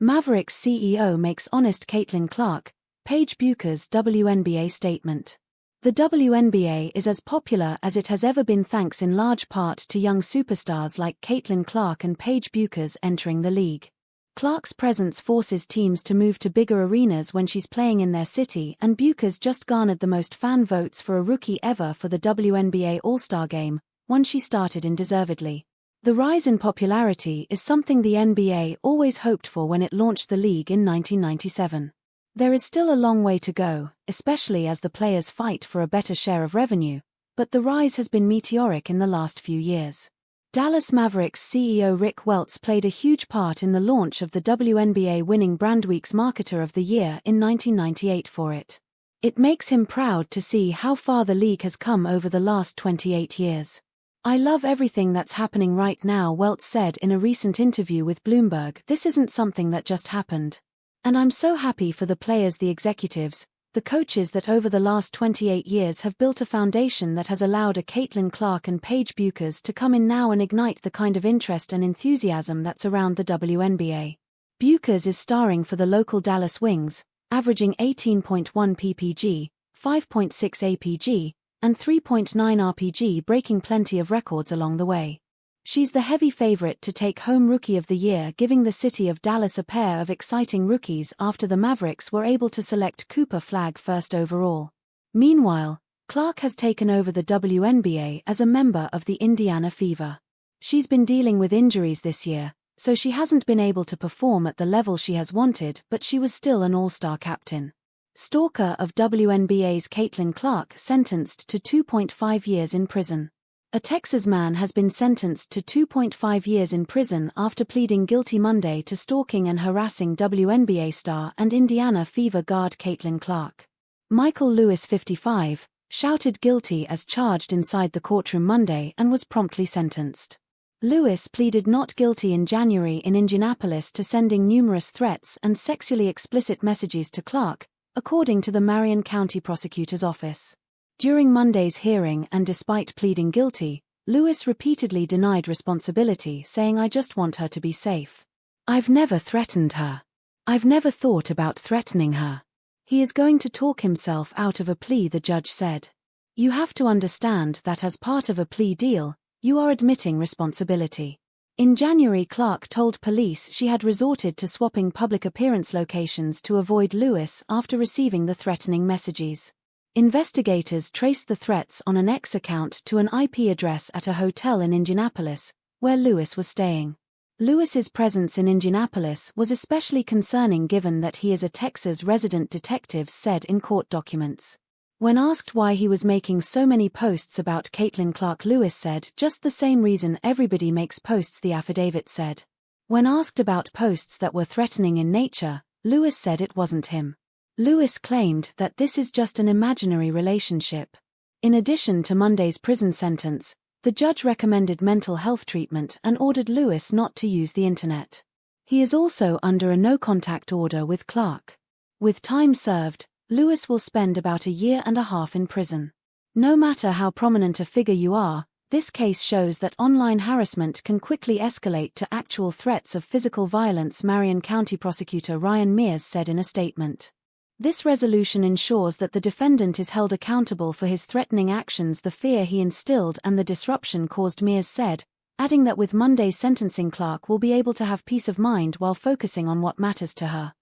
Mavericks CEO makes honest Caitlin Clark, Paige Bueckers WNBA statement. The WNBA is as popular as it has ever been thanks in large part to young superstars like Caitlin Clark and Paige Bueckers entering the league. Clark's presence forces teams to move to bigger arenas when she's playing in their city, and Bueckers just garnered the most fan votes for a rookie ever for the WNBA All-Star Game, one she started in deservedly. The rise in popularity is something the NBA always hoped for when it launched the league in 1997. There is still a long way to go, especially as the players fight for a better share of revenue, but the rise has been meteoric in the last few years. Dallas Mavericks CEO Rick Welts played a huge part in the launch of the WNBA, winning Brandweek's Marketer of the Year in 1998 for it. It makes him proud to see how far the league has come over the last 28 years. "I love everything that's happening right now," Welts said in a recent interview with Bloomberg. "This isn't something that just happened. And I'm so happy for the players, the executives, the coaches that over the last 28 years have built a foundation that has allowed a Caitlin Clark and Paige Bueckers to come in now and ignite the kind of interest and enthusiasm that's around the WNBA." Bueckers is starring for the local Dallas Wings, averaging 18.1 ppg, 5.6 apg, and 3.9 rpg, breaking plenty of records along the way. She's the heavy favorite to take home Rookie of the Year, giving the city of Dallas a pair of exciting rookies after the Mavericks were able to select Cooper Flagg first overall. Meanwhile, Clark has taken over the WNBA as a member of the Indiana Fever. She's been dealing with injuries this year, so she hasn't been able to perform at the level she has wanted, but she was still an all-star captain. Stalker of WNBA's Caitlin Clark sentenced to 2.5 years in prison. A Texas man has been sentenced to 2.5 years in prison after pleading guilty Monday to stalking and harassing WNBA star and Indiana Fever guard Caitlin Clark. Michael Lewis, 55, shouted guilty as charged inside the courtroom Monday and was promptly sentenced. Lewis pleaded not guilty in January in Indianapolis to sending numerous threats and sexually explicit messages to Clark, according to the Marion County Prosecutor's Office. During Monday's hearing, and despite pleading guilty, Lewis repeatedly denied responsibility, saying, "I just want her to be safe. I've never threatened her. I've never thought about threatening her." He is going to talk himself out of a plea, the judge said. "You have to understand that as part of a plea deal, you are admitting responsibility." In January, Clark told police she had resorted to swapping public appearance locations to avoid Lewis after receiving the threatening messages. Investigators traced the threats on an X account to an IP address at a hotel in Indianapolis, where Lewis was staying. Lewis's presence in Indianapolis was especially concerning given that he is a Texas resident, detectives said in court documents. When asked why he was making so many posts about Caitlin Clark, Lewis said, "Just the same reason everybody makes posts," the affidavit said. When asked about posts that were threatening in nature, Lewis said it wasn't him. Lewis claimed that this is just an imaginary relationship. In addition to Monday's prison sentence, the judge recommended mental health treatment and ordered Lewis not to use the internet. He is also under a no-contact order with Clark. With time served, Lewis will spend about a year and a half in prison. No matter how prominent a figure you are, this case shows that online harassment can quickly escalate to actual threats of physical violence, Marion County Prosecutor Ryan Mears said in a statement. This resolution ensures that the defendant is held accountable for his threatening actions, the fear he instilled and the disruption caused, Mears said, adding that with Monday's sentencing, Clark will be able to have peace of mind while focusing on what matters to her.